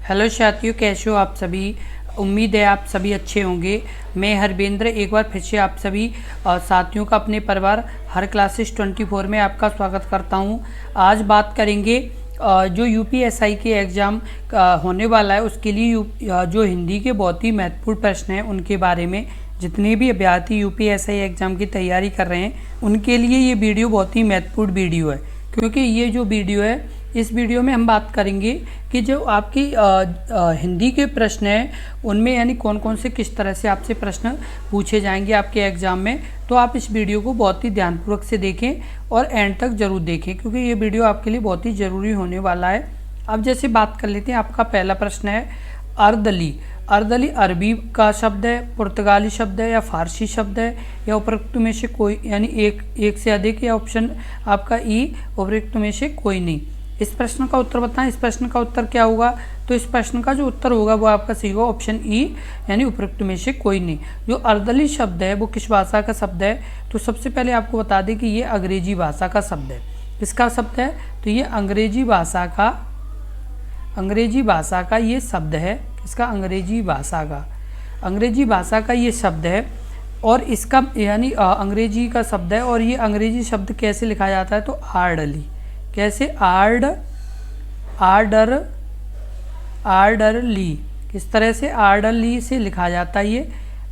Hello साथियों, कैसे हो आप सभी। उम्मीद है आप सभी अच्छे होंगे। मैं हरबेंद्र एक बार फिर से आप सभी साथियों का अपने परिवार हर क्लासेस 24 में आपका स्वागत करता हूं। आज बात करेंगे जो यूपीएसआई के एग्ज़ाम होने वाला है उसके लिए जो हिंदी के बहुत ही महत्वपूर्ण प्रश्न हैं उनके बारे में। जितने भी अभ्यर्थी यूपीएसआई एग्ज़ाम की तैयारी कर रहे हैं उनके लिए ये वीडियो बहुत ही महत्वपूर्ण वीडियो है, क्योंकि ये जो वीडियो है इस वीडियो में हम बात करेंगे कि जो आपकी हिंदी के प्रश्न हैं उनमें यानी कौन कौन से किस तरह से आपसे प्रश्न पूछे जाएंगे आपके एग्ज़ाम में। तो आप इस वीडियो को बहुत ही ध्यानपूर्वक से देखें और एंड तक ज़रूर देखें, क्योंकि ये वीडियो आपके लिए बहुत ही ज़रूरी होने वाला है। अब जैसे बात कर लेते हैं, आपका पहला प्रश्न है अर्दली। अर्दली अरबी का शब्द है, पुर्तगाली शब्द है या फारसी शब्द है या उपरोक्त में से कोई यानी एक से अधिक, या ऑप्शन आपका ई उपरोक्त में से कोई नहीं। इस प्रश्न का उत्तर बताएं। इस प्रश्न का उत्तर क्या होगा? तो इस प्रश्न का जो उत्तर होगा वो आपका सही होगा ऑप्शन ई यानी उपरोक्त में से कोई नहीं। जो अर्दली शब्द है वो किस भाषा का शब्द है? तो सबसे पहले आपको बता दें कि ये अंग्रेजी भाषा का शब्द है। किसका शब्द है? तो ये अंग्रेजी भाषा का ये शब्द है। किसका? अंग्रेजी भाषा का ये शब्द है और इसका यानी अंग्रेजी का शब्द है। और ये अंग्रेजी शब्द कैसे लिखा जाता है? तो आर्डरली। कैसे? आर्डरली। किस तरह से? आर्डरली से लिखा जाता है। ये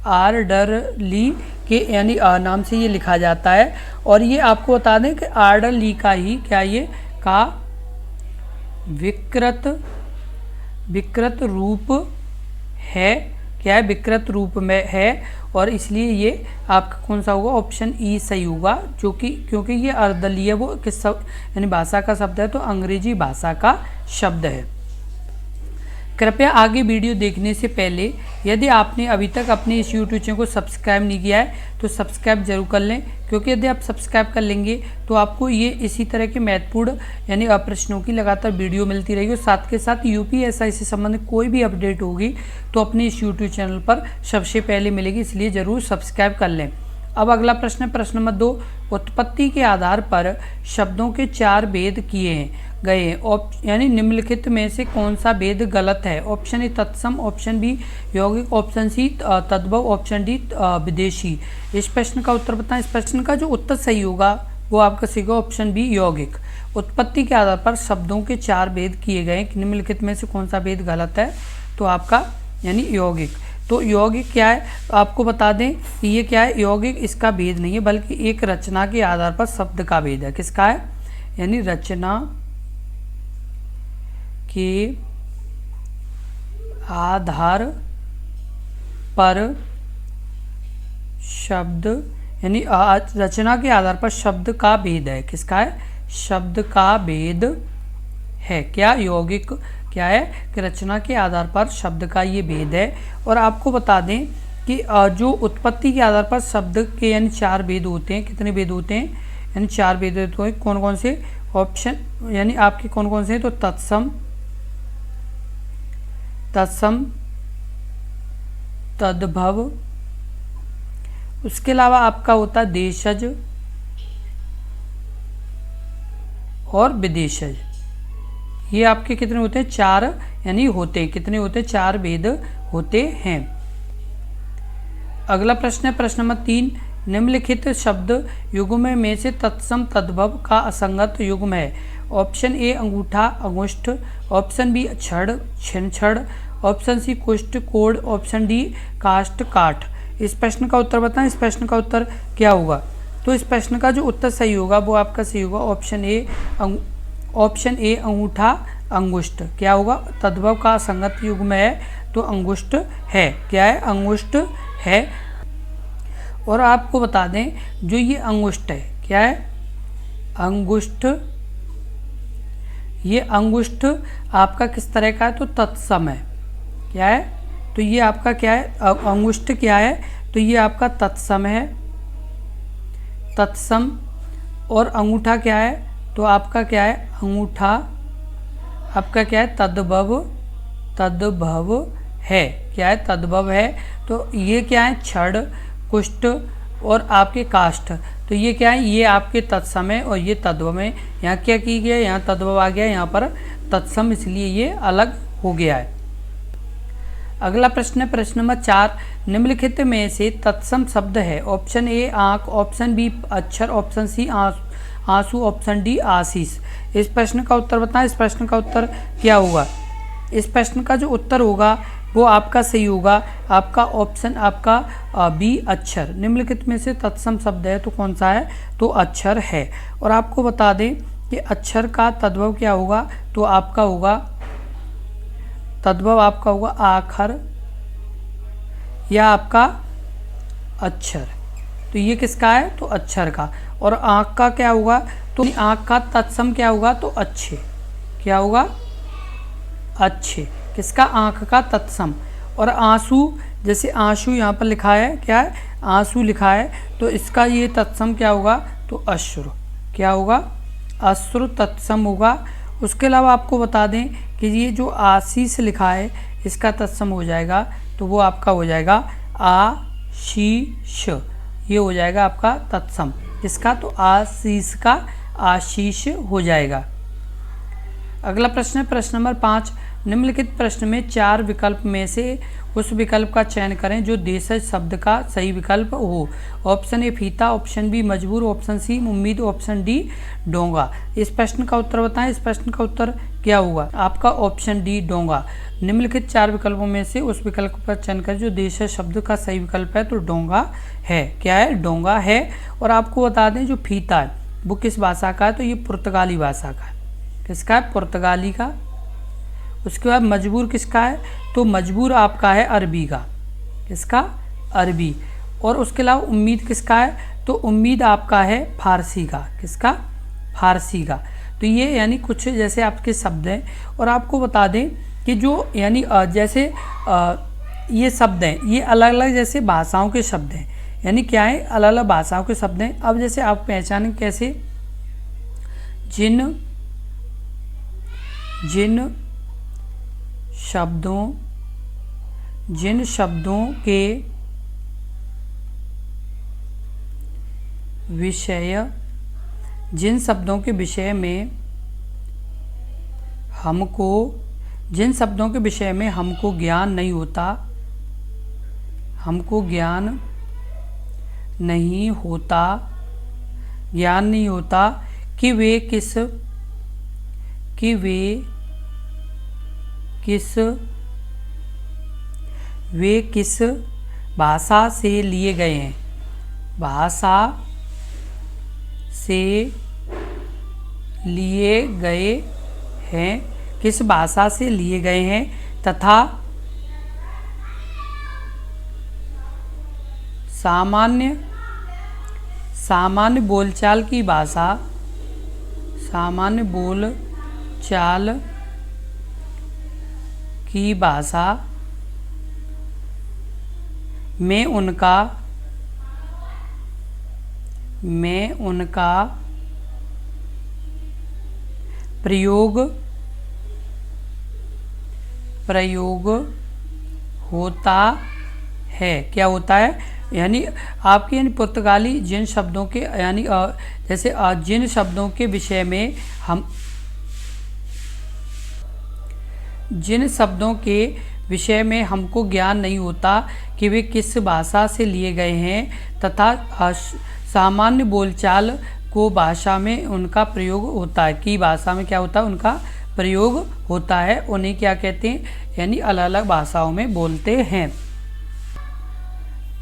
आर्डरली के यानी नाम से ये लिखा जाता है। और ये आपको बता दें कि आर्डरली का ही क्या ये का विकृत रूप है। क्या है? विकृत रूप में है और इसलिए ये आपका कौन सा होगा? ऑप्शन ई सही होगा, जो कि क्योंकि ये अर्दली है वो किस यानी भाषा का शब्द है, तो अंग्रेजी भाषा का शब्द है। कृपया आगे वीडियो देखने से पहले यदि आपने अभी तक अपने इस यूट्यूब चैनल को सब्सक्राइब नहीं किया है तो सब्सक्राइब जरूर कर लें, क्योंकि यदि आप सब्सक्राइब कर लेंगे तो आपको ये इसी तरह के महत्वपूर्ण यानी प्रश्नों की लगातार वीडियो मिलती रहेगी। और साथ के साथ यूपीएसआई से संबंधित कोई भी अपडेट होगी तो अपने इस यूट्यूब चैनल पर सबसे पहले मिलेगी, इसलिए ज़रूर सब्सक्राइब कर लें। अब अगला प्रश्न है प्रश्न नंबर 2। उत्पत्ति के आधार पर शब्दों के 4 भेद किए गए हैं, यानी निम्नलिखित में से कौन सा भेद गलत है? ऑप्शन ए तत्सम, ऑप्शन बी यौगिक, ऑप्शन सी तद्भव, ऑप्शन डी विदेशी। इस प्रश्न का उत्तर बताएं। इस प्रश्न का जो उत्तर सही होगा वो आपका सही होगा ऑप्शन बी यौगिक। उत्पत्ति के आधार पर शब्दों के 4 भेद किए गए, निम्नलिखित में से कौन सा भेद गलत है? तो आपका यानी यौगिक। तो यौगिक क्या है? आपको बता दें कि ये क्या है? यौगिक इसका भेद नहीं है, बल्कि एक रचना के आधार पर शब्द का भेद है। किसका है? यानी रचना के आधार पर शब्द यानी रचना के आधार पर शब्द का भेद है। किसका है? शब्द का भेद है। क्या? यौगिक क्या है? कि रचना के आधार पर शब्द का ये भेद है। और आपको बता दें कि जो उत्पत्ति के आधार पर शब्द के यानी 4 भेद होते हैं। कितने भेद होते हैं? यानी 4 भेद होते हैं। कौन कौन से? ऑप्शन यानी आपके कौन कौन से हैं? तो तत्सम, तद्भव, उसके अलावा आपका होता है देशज और विदेशज। ये आपके कितने होते हैं? 4 यानी होते हैं। कितने होते हैं? 4 भेद होते हैं। अगला प्रश्न है प्रश्न नंबर 3। निम्नलिखित शब्द युग्म में से तत्सम तद्भव का असंगत युग्म है। ऑप्शन ए अंगूठा अंगुष्ठ, ऑप्शन बी छड़ छिनछड़, ऑप्शन सी कुष्ठ कोड, ऑप्शन डी काष्ठ काठ। इस प्रश्न का उत्तर बताएं। इस प्रश्न का उत्तर क्या होगा? तो इस प्रश्न का जो उत्तर सही होगा वो आपका सही होगा ऑप्शन ए अंगूठा अंगुष्ठ। क्या होगा? तद्भव का असंगत युग्म है तो अंगुष्ठ है। क्या है? अंगुष्ठ है। और आपको बता दें जो ये अंगुष्ठ है, क्या है? अंगुष्ठ। ये अंगुष्ठ आपका किस तरह का है? तो तत्सम है। क्या है? तो ये आपका क्या है? अंगुष्ठ क्या है? तो ये आपका तत्सम है, तत्सम। और अंगूठा क्या है? तो आपका क्या है? अंगूठा आपका क्या है? तद्भव है। क्या है? तद्भव है। तो ये क्या है? छड़ कुष्ठ और आपके काष्ठ। तो ये क्या है? ये आपके तत्सम है और ये तद्भव है। यहाँ क्या की गया? यहाँ तद्भव आ गया, यहाँ पर तत्सम, इसलिए ये अलग हो गया है। अगला प्रश्न है प्रश्न नंबर 4, निम्नलिखित में से तत्सम शब्द है। ऑप्शन ए आँख, ऑप्शन बी अक्षर, ऑप्शन सी आंसू, ऑप्शन डी आशीष। इस प्रश्न का उत्तर बताएं। इस प्रश्न का उत्तर क्या होगा? इस प्रश्न का जो उत्तर होगा वो आपका सही होगा, आपका ऑप्शन आपका बी अक्षर। निम्नलिखित में से तत्सम शब्द है तो कौन सा है? तो अक्षर है। और आपको बता दें कि अक्षर का तद्भव क्या होगा? तो आपका होगा तद्भव आपका होगा आखर या आपका अक्षर। तो ये किसका है? तो अक्षर का। और आँख का क्या होगा? तो आँख का तत्सम क्या होगा? तो अच्छे। क्या होगा? अच्छे। किसका? आँख का तत्सम। और आंसू, जैसे आंसू यहाँ पर लिखा है, क्या है? आंसू लिखा है, तो इसका ये तत्सम क्या होगा? तो अश्रु। क्या होगा? अश्रु तत्सम होगा। उसके अलावा आपको बता दें कि ये जो आशीष लिखा है इसका तत्सम हो जाएगा, तो वो आपका हो जाएगा आशीष। ये हो जाएगा आपका तत्सम। इसका? तो आशीष का आशीष हो जाएगा। अगला प्रश्न है प्रश्न नंबर 5, निम्नलिखित प्रश्न में 4 विकल्प में से उस विकल्प का चयन करें जो देशज शब्द का सही विकल्प हो। ऑप्शन ए फीता, ऑप्शन बी मजबूर, ऑप्शन सी उम्मीद, ऑप्शन डी डोंगा। इस प्रश्न का उत्तर बताएं। इस प्रश्न का उत्तर क्या होगा? आपका ऑप्शन डी डोंगा। निम्नलिखित 4 विकल्पों में से उस विकल्प का चयन करें जो देशज शब्द का सही विकल्प है, तो डोंगा है। क्या है? डोंगा है। और आपको बता दें जो फीता है वो किस भाषा का है? तो ये पुर्तगाली भाषा का है। किसका है? पुर्तगाली का। उसके बाद मजबूर किसका है? तो मजबूर आपका है अरबी का। किसका? अरबी। और उसके अलावा उम्मीद किसका है? तो उम्मीद आपका है फारसी का। किसका? फारसी का। तो ये यानी कुछ जैसे आपके शब्द हैं। और आपको बता दें कि जो यानी जैसे ये शब्द हैं ये अलग अलग जैसे भाषाओं के शब्द हैं। यानी क्या है? अलग अलग भाषाओं के शब्द हैं। अब जैसे आप पहचानें कैसे? जिन शब्दों के विषय में हमको ज्ञान नहीं होता कि वे किस भाषा से लिए गए हैं। किस भाषा से लिए गए हैं तथा सामान्य बोलचाल की भाषा में उनका प्रयोग होता है। क्या होता है? यानी आपके पुर्तगाली जिन शब्दों के यानी जैसे जिन शब्दों के विषय में हमको ज्ञान नहीं होता कि वे किस भाषा से लिए गए हैं तथा सामान्य बोलचाल को भाषा में उनका प्रयोग होता है। की भाषा में क्या होता है? उनका प्रयोग होता है। उन्हें क्या कहते हैं? यानी अलग अलग भाषाओं में बोलते हैं।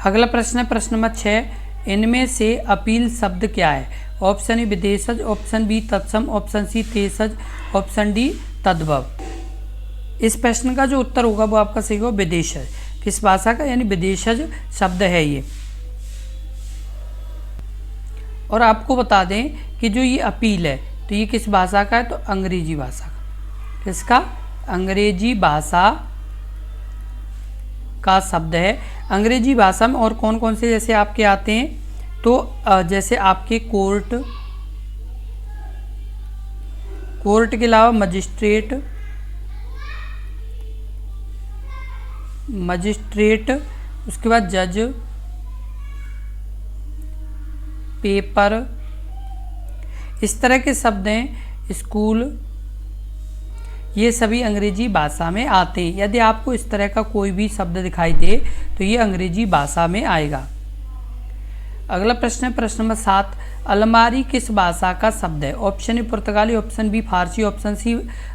अगला प्रश्न है प्रश्न नंबर 6, इनमें से अपील शब्द क्या है? ऑप्शन ए विदेशज, ऑप्शन बी तत्सम, ऑप्शन सी तेसज, ऑप्शन डी तद्भव। इस प्रश्न का जो उत्तर होगा वो आपका सही होगा विदेशज। किस भाषा का? यानी विदेशज शब्द है ये। और आपको बता दें कि जो ये अपील है तो ये किस भाषा का है? तो अंग्रेजी भाषा का। किसका? अंग्रेजी भाषा का शब्द है। अंग्रेजी भाषा में और कौन कौन से जैसे आपके आते हैं? तो जैसे आपके कोर्ट के अलावा मजिस्ट्रेट, उसके बाद जज, पेपर, इस तरह के शब्द हैं। स्कूल, ये सभी अंग्रेजी भाषा में आते हैं। यदि आपको इस तरह का कोई भी शब्द दिखाई दे तो ये अंग्रेजी भाषा में आएगा। अगला प्रश्न है प्रश्न नंबर 7, अलमारी किस भाषा का शब्द है? ऑप्शन ए पुर्तगाली, ऑप्शन बी फारसी, ऑप्शन सी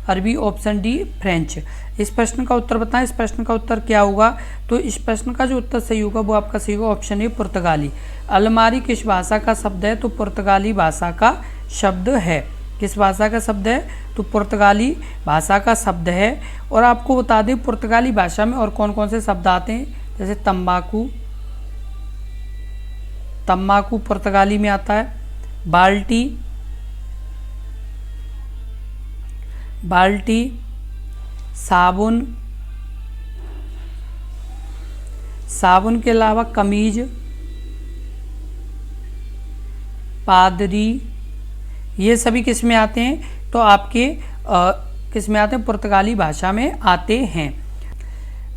अरबी, ऑप्शन डी फ्रेंच। इस प्रश्न का उत्तर बताएं। इस प्रश्न का उत्तर क्या होगा? तो इस प्रश्न का जो उत्तर सही होगा वो आपका सही होगा ऑप्शन ए पुर्तगाली। अलमारी किस भाषा का शब्द है? तो पुर्तगाली भाषा का शब्द है। किस भाषा का शब्द है? तो पुर्तगाली भाषा का शब्द है। और आपको बता दें पुर्तगाली भाषा में और कौन कौन से शब्द आते हैं, जैसे तंबाकू, तम्बाकू पुर्तगाली में आता है। बाल्टी, बाल्टी, साबुन, साबुन के अलावा कमीज, पादरी, ये सभी किस में आते हैं? तो आपके किस में आते हैं? पुर्तगाली भाषा में आते हैं।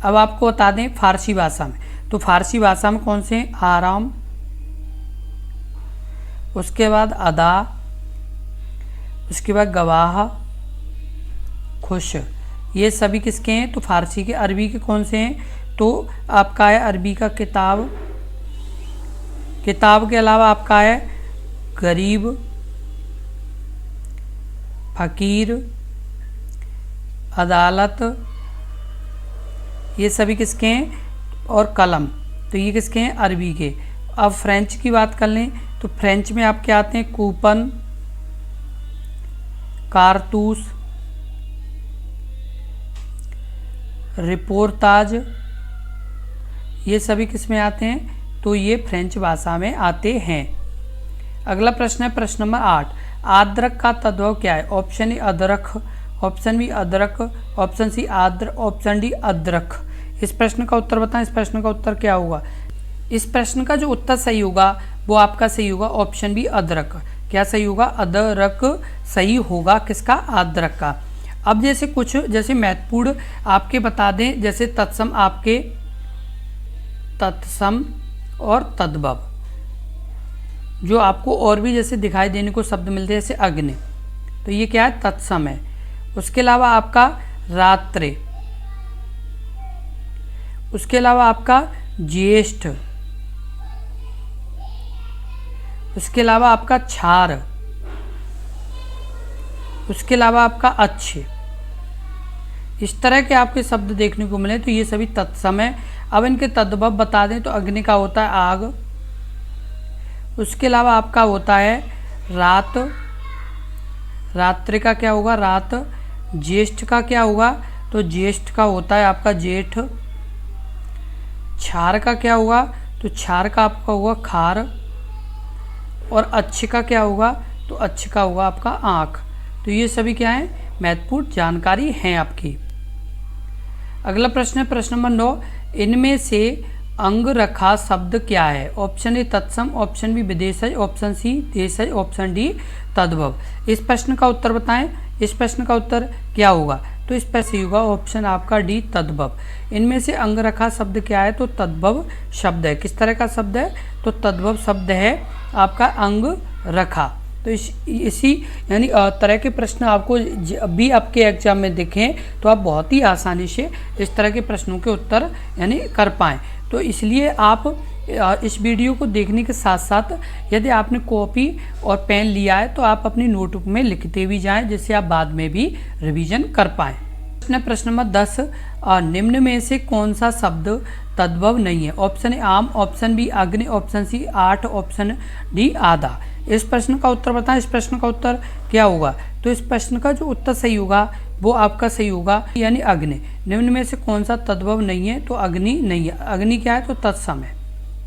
अब आपको बता दें फारसी भाषा में, तो फारसी भाषा में कौन से हैं? आराम, उसके बाद अदा, उसके बाद गवाह, खुश, ये सभी किसके हैं? तो फारसी के। अरबी के कौन से हैं? तो आपका है अरबी का किताब, किताब के अलावा आपका है गरीब, फकीर, अदालत, ये सभी किसके हैं? और कलम, तो ये किसके हैं? अरबी के। अब फ्रेंच की बात कर लें तो फ्रेंच में आपके आते हैं कूपन, कारतूस, रिपोर्टाज, ये सभी किस में आते हैं? तो ये फ्रेंच भाषा में आते हैं। अगला प्रश्न है प्रश्न नंबर 8, आद्रक का तद्भव क्या है? ऑप्शन ए अदरक, ऑप्शन बी अदरक, ऑप्शन सी आद्र, ऑप्शन डी अदरक। इस प्रश्न का उत्तर बताएं। इस प्रश्न का उत्तर क्या होगा? इस प्रश्न का जो उत्तर सही होगा वो आपका सही होगा ऑप्शन बी अदरक। क्या सही होगा? अदरक सही होगा। किसका? आद्रक का। अब जैसे कुछ जैसे महत्वपूर्ण आपके बता दें, जैसे तत्सम आपके तत्सम और तद्भव, जो आपको और भी जैसे दिखाई देने को शब्द मिलते हैं, जैसे अग्नि, तो ये क्या है? तत्सम है। उसके अलावा आपका रात्रि, उसके अलावा आपका ज्येष्ठ, उसके अलावा आपका छार, उसके अलावा आपका अच्छे, इस तरह के आपके शब्द देखने को मिले तो ये सभी तत्सम है। अब इनके तद्भव बता दें तो अग्नि का होता है आग, उसके अलावा आपका होता है रात, रात्रि का क्या होगा? रात। ज्येष्ठ का क्या होगा? तो ज्येष्ठ का होता है आपका जेठ। क्षार का क्या होगा? तो क्षार का आपका होगा खार। और अच्छे का क्या होगा? तो अच्छे का होगा आपका आँख। तो ये सभी क्या है? महत्वपूर्ण जानकारी हैं आपकी। अगला प्रश्न है प्रश्न नंबर 9, इनमें से अंगरखा शब्द क्या है? ऑप्शन ए तत्सम, ऑप्शन बी विदेशज, ऑप्शन सी देशज, ऑप्शन डी तद्भव। इस प्रश्न का उत्तर बताएं। इस प्रश्न का उत्तर क्या होगा? तो इस पर सही होगा ऑप्शन आपका डी तद्भव। इनमें से अंगरखा शब्द क्या है? तो तद्भव शब्द है। किस तरह का शब्द है? तो तद्भव शब्द है आपका अंग रखा। तो इसी यानी तरह के प्रश्न आपको अभी आपके एग्जाम में दिखें तो आप बहुत ही आसानी से इस तरह के प्रश्नों के उत्तर यानी कर पाएँ। तो इसलिए आप इस वीडियो को देखने के साथ साथ यदि आपने कॉपी और पेन लिया है तो आप अपनी नोटबुक में लिखते भी जाएं, जिससे आप बाद में भी रिवीजन कर पाएँ। प्रश्न नंबर 10, निम्न में से कौन सा शब्द तद्भव नहीं है? ऑप्शन ए आम, ऑप्शन बी अग्नि, ऑप्शन सी 8, ऑप्शन डी आधा। इस प्रश्न का उत्तर बताएं। इस प्रश्न का उत्तर क्या होगा? तो इस प्रश्न का जो उत्तर सही होगा वो आपका सही होगा यानी अग्नि। निम्न में से कौन सा तद्भव नहीं है? तो अग्नि नहीं है। अग्नि क्या है? तो तत्सम है।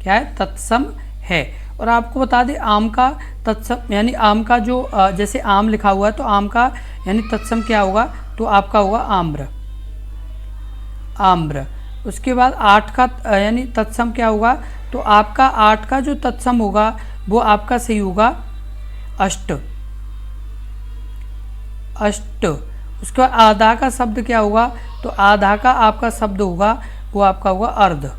क्या है? तत्सम है। और आपको बता दें आम का तत्सम यानी आम का जो जैसे आम लिखा हुआ है तो आम का यानी तत्सम क्या होगा? तो आपका होगा आम्र, आम्र। उसके बाद 8 का यानी तत्सम क्या होगा? तो आपका 8 का जो तत्सम होगा वो आपका सही होगा अष्ट, अष्ट। उसके बाद आधा का शब्द क्या होगा? तो आधा का आपका शब्द होगा वो आपका होगा अर्ध।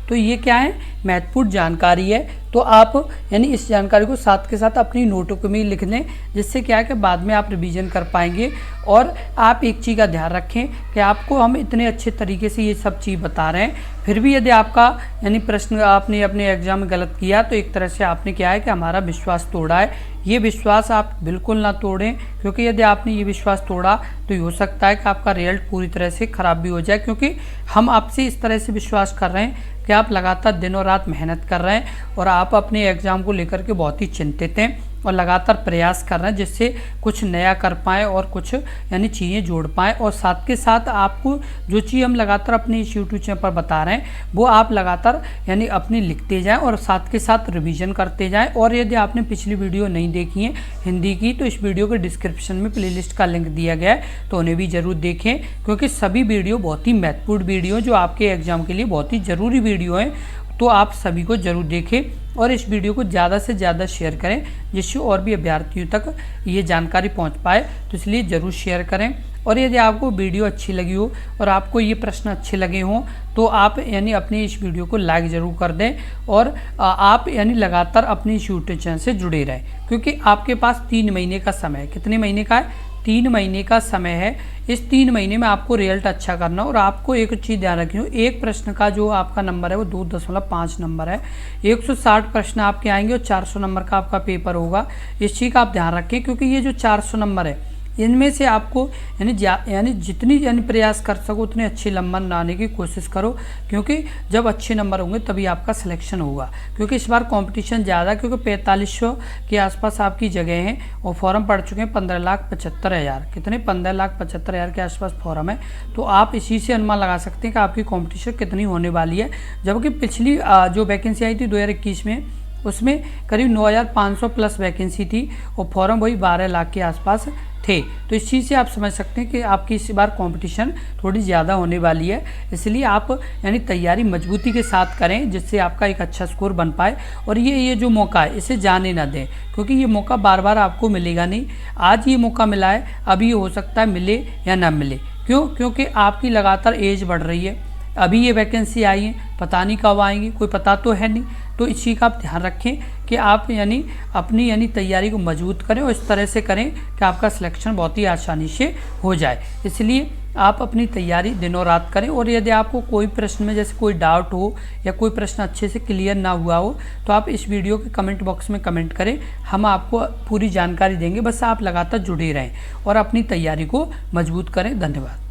तो ये क्या है? महत्वपूर्ण जानकारी है। तो तो आप यानी इस जानकारी को साथ के साथ अपनी नोटों में लिख लें, जिससे क्या है कि बाद में आप रिवीजन कर पाएंगे। और आप एक चीज़ का ध्यान रखें कि आपको हम इतने अच्छे तरीके से ये सब चीज़ बता रहे हैं, फिर भी यदि आपका यानी प्रश्न आपने अपने एग्जाम में गलत किया तो एक तरह से आपने क्या है कि हमारा विश्वास तोड़ा है। ये विश्वास आप बिल्कुल ना तोड़ें, क्योंकि यदि आपने ये विश्वास तोड़ा तो ये हो सकता है कि आपका रिजल्ट पूरी तरह से ख़राब भी हो जाए, क्योंकि हम आपसे इस तरह से विश्वास कर रहे हैं कि आप लगातार दिन और रात मेहनत कर रहे हैं और आप अपने एग्ज़ाम को लेकर के बहुत ही चिंतित हैं और लगातार प्रयास कर रहे हैं जिससे कुछ नया कर पाएँ और कुछ यानी चीज़ें जोड़ पाएँ। और साथ के साथ आपको जो चीज़ हम लगातार अपने इस यूट्यूब चैनल पर बता रहे हैं वो आप लगातार यानी अपनी लिखते जाएं और साथ के साथ रिवीजन करते जाएं। और यदि आपने पिछली वीडियो नहीं देखी है हिंदी की तो इस वीडियो के डिस्क्रिप्शन में प्लेलिस्ट का लिंक दिया गया है, तो उन्हें भी ज़रूर देखें, क्योंकि सभी वीडियो बहुत ही महत्वपूर्ण वीडियो जो आपके एग्ज़ाम के लिए बहुत ही ज़रूरी वीडियो है, तो आप सभी को ज़रूर देखें और इस वीडियो को ज़्यादा से ज़्यादा शेयर करें जिससे और भी अभ्यर्थियों तक ये जानकारी पहुंच पाए। तो इसलिए ज़रूर शेयर करें। और यदि आपको वीडियो अच्छी लगी हो और आपको ये प्रश्न अच्छे लगे हों तो आप यानी अपनी इस वीडियो को लाइक ज़रूर कर दें और आप यानी लगातार अपनी इस यूट्यूब चैनल से जुड़े रहें, क्योंकि आपके पास 3 महीने का समय है। कितने महीने का है? 3 महीने का समय है। इस 3 महीने में आपको रिजल्ट अच्छा करना और आपको एक चीज़ ध्यान रखनी हो, एक प्रश्न का जो आपका नंबर है वो 2.5 नंबर है। 160 प्रश्न आपके आएंगे और 400 नंबर का आपका पेपर होगा। इस चीज़ का आप ध्यान रखें, क्योंकि ये जो 400 नंबर है इनमें से आपको यानी जितनी यानी प्रयास कर सको उतने अच्छे नंबर लाने की कोशिश करो, क्योंकि जब अच्छे नंबर होंगे तभी आपका सिलेक्शन होगा। क्योंकि इस बार कंपटीशन ज़्यादा, क्योंकि 4500 के आसपास आपकी जगह हैं और फॉर्म पड़ चुके हैं 15,75,000। कितने? 15,75,000 के आसपास फॉर्म है। तो आप इसी से अनुमान लगा सकते हैं कि आपकी कॉम्पिटिशन कितनी होने वाली है। जबकि पिछली जो वैकेंसी आई थी 2021 में उसमें करीब 9,500 प्लस वैकेंसी थी और फॉर्म वही 12 लाख के आसपास थे। तो इस चीज़ से आप समझ सकते हैं कि आपकी इस बार कंपटीशन थोड़ी ज़्यादा होने वाली है, इसलिए आप यानी तैयारी मजबूती के साथ करें जिससे आपका एक अच्छा स्कोर बन पाए। और ये जो मौका है इसे जाने ना दें, क्योंकि ये मौका बार बार आपको मिलेगा नहीं। आज ये मौका मिला है, अभी ये हो सकता है मिले या ना मिले। क्यों? क्योंकि आपकी लगातार एज बढ़ रही है। अभी ये वैकेंसी आई है, पता नहीं कब आएंगी, कोई पता तो है नहीं। तो इस चीज़ का आप ध्यान रखें कि आप यानी अपनी यानी तैयारी को मजबूत करें और इस तरह से करें कि आपका सिलेक्शन बहुत ही आसानी से हो जाए। इसलिए आप अपनी तैयारी दिनों रात करें। और यदि आपको कोई प्रश्न में जैसे कोई डाउट हो या कोई प्रश्न अच्छे से क्लियर ना हुआ हो तो आप इस वीडियो के कमेंट बॉक्स में कमेंट करें, हम आपको पूरी जानकारी देंगे। बस आप लगातार जुड़े रहें और अपनी तैयारी को मजबूत करें। धन्यवाद।